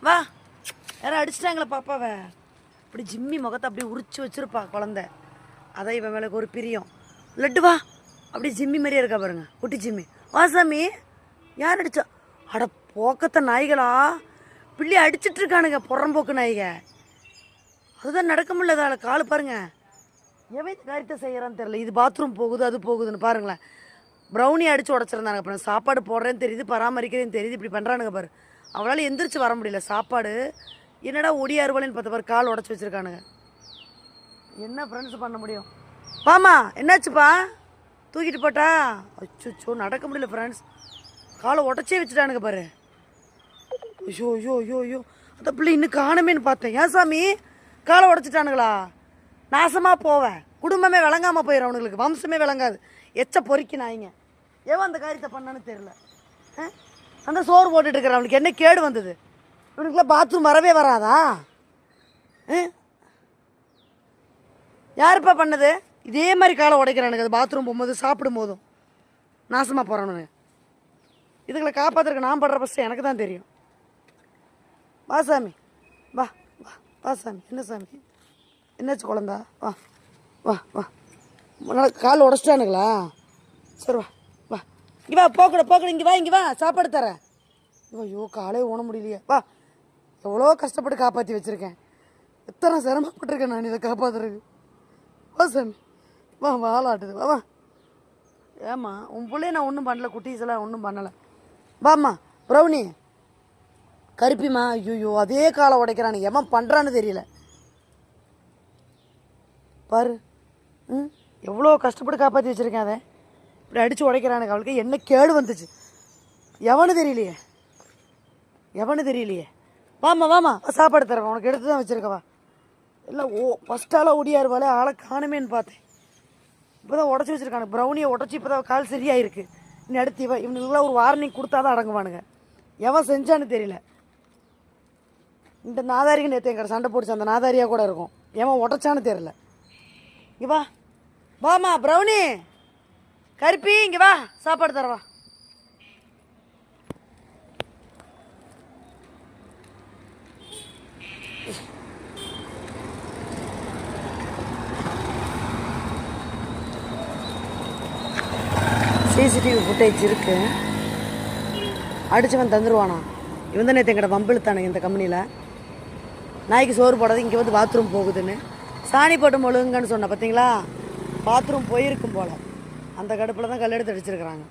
வா. யாரும் அடிச்சிட்டாங்களா பாப்பாவை? அப்படி ஜிம்மி முகத்தை அப்படியே உரிச்சு வச்சிருப்பா குழந்தை. அதான் இவன் மேலே ஒரு பிரியம். லட்டு வா. அப்படி ஜிம்மி மாதிரியே இருக்கா பாருங்க, குட்டி ஜிம்மி. வா சாமி. யார் அடிச்சா? அட போக்கத்த நாய்களா, பிள்ளை அடிச்சிட்டு இருக்கானுங்க புறம்போக்கு நாய்க. அதுதான் நடக்க முடியல. கால் பாருங்க, எவன் காரியத்தை செய்யறான்னு தெரியல. இது பாத்ரூம் போகுது, அது போகுதுன்னு பாருங்களேன். ப்ரௌனி அடித்து உடச்சிருந்தாங்க. அப்புறம் சாப்பாடு போடுறேன்னு தெரியுது, பராமரிக்கிறேன்னு தெரியுது, இப்படி பண்ணுறானுங்க பாரு. அவளால் எந்திரிச்சு வர முடியல. சாப்பாடு என்னடா ஒடியாருவாளேன்னு பார்த்த பாரு, கால் உடச்சி வச்சுருக்கானுங்க. என்ன ஃப்ரெண்ட்ஸ் பண்ண முடியும்? வாமா, என்னாச்சுப்பா? தூக்கிட்டு போட்டா? அச்சோ, நடக்க முடியல ஃப்ரெண்ட்ஸ். காலை உடச்சே வச்சுட்டானுங்க பாரு. ஐயோ ஐயோ ஐயோ ஐயோ, அந்த பிள்ளை இன்னும் காணுமேன்னு பார்த்தேன். ஏன் சாமி காலை உடச்சிட்டானுங்களா? நாசமாக போவேன், குடும்பமே விளங்காமல் போயிடும், அவனுங்களுக்கு வம்சமே விளங்காது. எச்ச பொறுக்கி நாய்ங்க. எவன் அந்த காரியத்தை பண்ணான்னு தெரியல. அந்த சோறு போட்டுட்டு இருக்கிற அவனுக்கு என்ன கேடு வந்தது? இவனுக்குலாம் பாத்ரூம் வரவே வராதா? யாருப்பா பண்ணது? இதே மாதிரி காலை உடைக்கிறானுங்க. அது பாத்ரூம் போகும்போது, சாப்பிடும் போதும் நாசமாக போகிறானுங்க. இதுகளை காப்பாற்றுறதுக்கு நான் படுற ஃபஸ்ட்டு எனக்கு தான் தெரியும். வா சாமி, வா வா வா சாமி. என்ன சாமி, என்னாச்சு குழந்தா? வா வா வா. கால் உடச்சிட்டானுங்களா? சரி வா வா. இங்கே வா, போக்கணும் இங்கே வா, இங்கே வா, சாப்பாடு தரேன். ஐயோ, காலே ஊன முடியலையே. வா, எவ்வளோ கஷ்டப்பட்டு காப்பாற்றி வச்சுருக்கேன். எத்தனை சிரமப்பட்டிருக்கேன் நான் இதை காப்பாற்றுறதுக்கு. வா சாமி, வா வாழாட்டுது. வா வா. ஏம்மா, உன் பிள்ளைய நான் ஒன்றும் பண்ணல, குட்டீஸ் எல்லாம் ஒன்றும் பண்ணலை. வாம்மா. ப்ரௌனி, கருப்பிம்மா. ஐயோ, அதே காலை உடைக்கிறானு. எவன் பண்ணுறான்னு தெரியல பாரு. எவ்வளோ கஷ்டப்பட்டு காப்பாற்றி வச்சுருக்கேன். அதை இப்படி அடித்து உடைக்கிறானுங்க. அவளுக்கு என்ன கேடு வந்துச்சு? எவனு தெரியலையே. வாமா, சாப்பாடு தரேன் உனக்கு, எடுத்து தான் வச்சுருக்கவா. இல்லை ஃபஸ்ட்டாலாம் ஒடியாருவாளே, ஆளை காணுமேன்னு பார்த்தேன். இப்போ தான் உடச்சி வச்சுருக்கானு. ப்ரௌனியை உடச்சி இப்போ தான் கால் சரியாயிருக்கு. இன்னும் அடுத்து இவனுக்குலாம் ஒரு வார்னிங் கொடுத்தா தான் அடங்குவானுங்க. எவன் செஞ்சான்னு தெரியல. இந்த நாதாரிக்கு நேற்று என் கடை சண்டை போட்டுச்சு. அந்த நாதாரியாக கூட இருக்கும். எவன் உடச்சான்னு தெரியல. இங்கே வாமா ப்ரௌனி, கருப்பி, இங்கே வா, சாப்பாடு தரவா. சிசிடிவி ஃபுட்டேஜ் இருக்கு. அடிச்சவன் தந்துடுவானா? இவன் தான் நேற்று எங்கட வம்பிழுத்தானுங்க இந்த கம்பெனியில். நாய்க்கு சோறு போடாது, இங்கே வந்து பாத்ரூம் போகுதுன்னு சாணி போட்டு மொழுங்குங்கன்னு சொன்ன பார்த்தீங்களா? பாத்ரூம் போயிருக்கும் போல். அந்த கடுப்பில் தான் கல் எடுத்து அடிச்சிருக்கிறாங்க.